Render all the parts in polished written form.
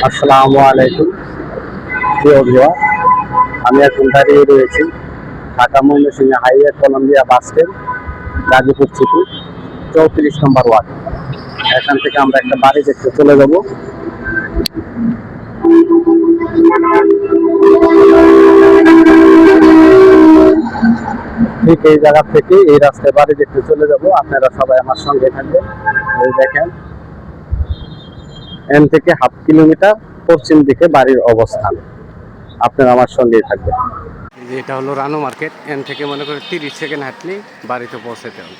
আসসালামু আলাইকুম প্রিয় ভিউয়ার, আমি এখন দাঁড়িয়ে রয়েছি Dhaka Mymensingh highway Columbia bus stand, Gazipur city 34 নম্বর ওয়ার্ড। এখান থেকে আমরা একটা বাড়ি দেখতে চলে যাব। ঠিক এই জায়গা থেকে এই রাস্তায় বাড়ি দেখতে চলে যাব। আপনারা সবাই আমার সঙ্গে থাকবেন। এই দেখেন, এন থেকে হাফ কিলোমিটার পশ্চিম দিকে বাড়ির অবস্থান। আপনারা আমার সঙ্গেই থাকবেন। এটা হলো রানু মার্কেট। এন থেকে মনে করে 30 সেকেন্ড হাঁটলেই বাড়িতে পৌঁছাতে হবে।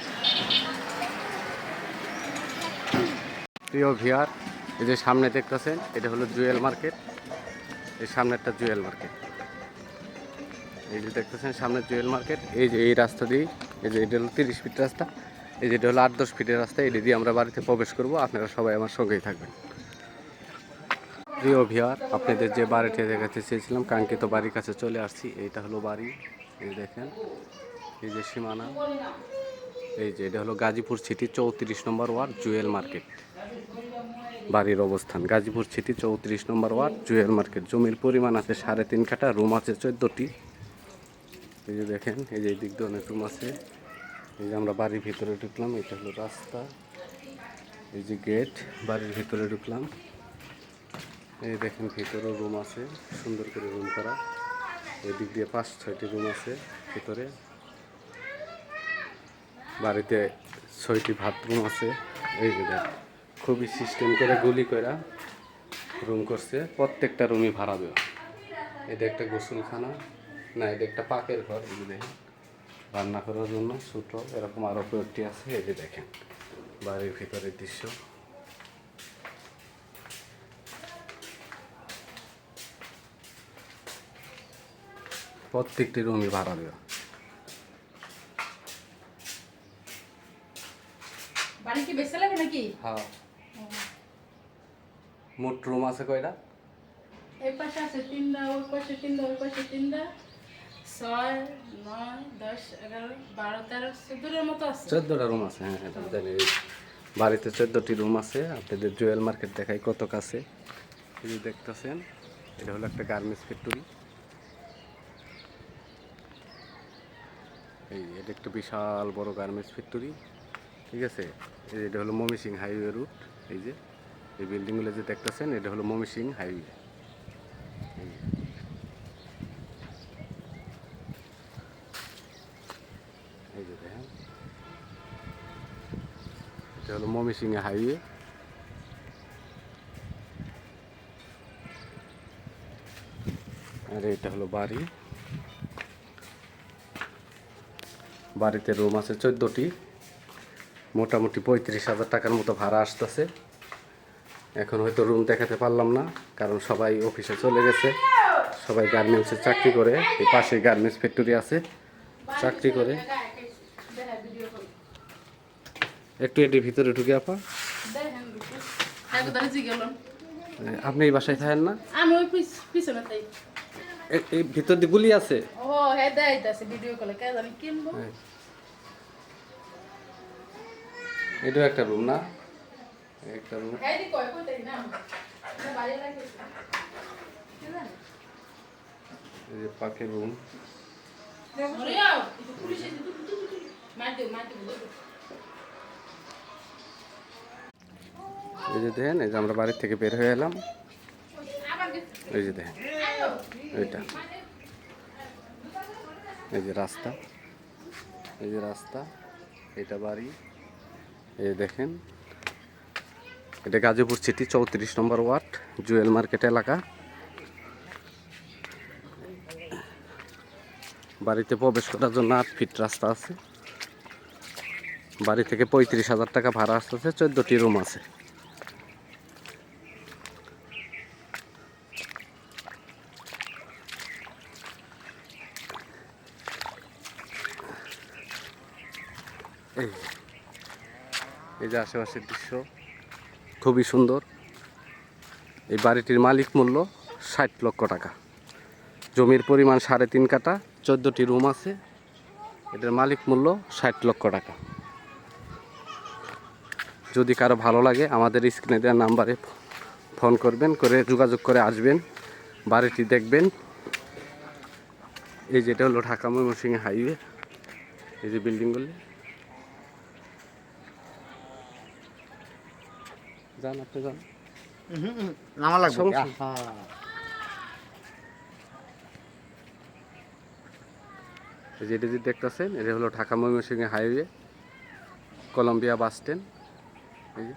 প্রিয় ভিউয়ার, এই যে সামনে দেখতেছেন, এটা হলো জুয়েল মার্কেট। এই সামনে একটা জুয়েল মার্কেট, এই যে দেখতেছেন সামনে জুয়েল মার্কেট। এই যে এই রাস্তা দিয়ে, এই যে এটা হলো 30 ফিট রাস্তা, এই যে এটা হলো 8-10 ফিটের রাস্তা। এটা দিয়ে আমরা বাড়িতে প্রবেশ করব। আপনারা সবাই আমার সঙ্গেই থাকবেন। প্রিয় ভিউয়ার, আপনাদের যে বাড়িটি দেখাতে চেয়েছিলাম, কাঙ্ক্ষিত বাড়ির কাছে চলে আসছি। এইটা হলো বাড়ি। এই দেখেন, এই যে সীমানা। এই যে এটা হলো গাজীপুর সিটি 34 নম্বর ওয়ার্ড, জুয়েল মার্কেট। বাড়ির অবস্থান গাজীপুর সিটি 34 নম্বর ওয়ার্ড, জুয়েল মার্কেট। জমির পরিমাণ আছে 3.5 কাঠা, রুম আছে 14টি। এই যে দেখেন, এই যে এই দিক দিয়ে অনেক রুম আছে। এই যে আমরা বাড়ির ভিতরে ঢুকলাম, এটা হলো রাস্তা। এই যে গেট, বাড়ির ভিতরে ঢুকলাম। এই দেখেন ভিতরেও রুম আছে, সুন্দর করে রুম করা। এই দিক দিয়ে 5-6টি রুম আছে ভিতরে। বাড়িতে 6টি বাথরুম আছে। এই যে দেখ, খুবই সিস্টেম করে গুলি করে রুম করছে। প্রত্যেকটা রুমই ভাড়া দেওয়া। এটা একটা গোসলখানা, না এটা একটা পাকের ঘর। এই যে দেখেন, রান্না করার জন্য ছোটো এরকম আরও কয়েকটি আছে। এই যে দেখেন বাড়ির ভিতরের দৃশ্য। প্রত্যেকটি রুমই ভাড়া দেওয়া। বাড়ি কি বেশি লাগে নাকি? হ্যাঁ। মোট রুম আছে কয়টা? এই পাশে আছে 3টা, ওই পাশে 3টা, ওই পাশে 3টা, 6, 9, 10, 11, 12, 13, 14টার মতো আছে। 14টা রুম আছে। হ্যাঁ, এটা জানি। বাড়িতে 14টি রুম আছে। আপনাদের জুয়েল মার্কেট দেখাই কত কাছে। এই যে দেখতেছেন, এটা হলো একটা গার্মেন্টস ফ্যাক্টরি। এই এটা একটা বিশাল বড় গার্মেন্টস ফ্যাক্টরি, ঠিক আছে। এটা হলো ময়মনসিংহ হাইওয়ে রুট। এই যে এই বিল্ডিংগুলো যে দেখতেছেন, এটা হলো ময়মনসিংহ হাইওয়ে। এই যে দেখেন, এটা হলো ময়মনসিংহ হাইওয়ে। আর এটা হলো বাড়ি। বাড়িতে রুম আছে 14টি। মোটামুটি 35,000 টাকার মতো ভাড়া আসতেছে। এখন হয়তো রুম দেখাতে পারলাম না, কারণ সবাই অফিসে চলে গেছে। সবাই গার্মেন্টসে চাকরি করে। এই পাশে গার্মেন্টস ফ্যাক্টরি আছে, চাকরি করে। একটু এটির ভিতরে ঢুকে আপা, আপনি এই বাসায় থাকেন না? আমি ওই পিছনে তাই। এই ভিতর দিয়ে গুলি আছে। ও হ্যাঁ, দেখাইতাছে ভিডিও কলে। কে জানি কিনবো। এটাও একটা রুম না? একটা রুম। হ্যাঁ দি কই কই তাই না। না বাড়ি লাগে। কি জানি? এই যে পাকে রুম। ওরে আও, একটু পুলিশ এসে মার দিও। এই যে দেখেন, এই যে আমরা বাড়ির থেকে বের হয়ে এলাম। এই যে দেখেন, এইটা এই যে রাস্তা, এই যে রাস্তা, এটা বাড়ি। এই দেখেন, এটা গাজীপুর সিটি 34 নম্বর ওয়ার্ড, জুয়েল মার্কেট এলাকা। বাড়িতে প্রবেশ করার জন্য 8 ফিট রাস্তা আছে। বাড়ি থেকে 35,000 টাকা ভাড়া আসতেছে। 14টি রুম আছে। এই যে আশেপাশের দৃশ্য খুবই সুন্দর। এই বাড়িটির মালিক মূল্য 60 লক্ষ টাকা। জমির পরিমাণ 3.5 কাঠা, 14টি রুম আছে। এটার মালিক মূল্য 60 লক্ষ টাকা। যদি কারো ভালো লাগে, আমাদের স্ক্রিনে দেওয়া নাম্বারে ফোন করবেন, করে যোগাযোগ করে আসবেন, বাড়িটি দেখবেন। এই যেটা হলো ঢাকা ময়মনসিংহ হাইওয়ে, এই যে বিল্ডিংগুলি। যান, আপনি যান, নামা লাগবে সমস্যা নেই। এই যে এটা যে দেখতেছেন, এটা হলো Dhaka Mymensingh highway, Columbia bus stand. এই যে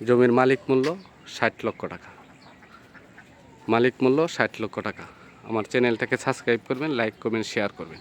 জমির মালিক মূল্য 60 লক্ষ টাকা, মালিক মূল্য 60 লক্ষ টাকা। আমার চ্যানেলটাকে সাবস্ক্রাইব করবেন, লাইক করবেন, শেয়ার করবেন।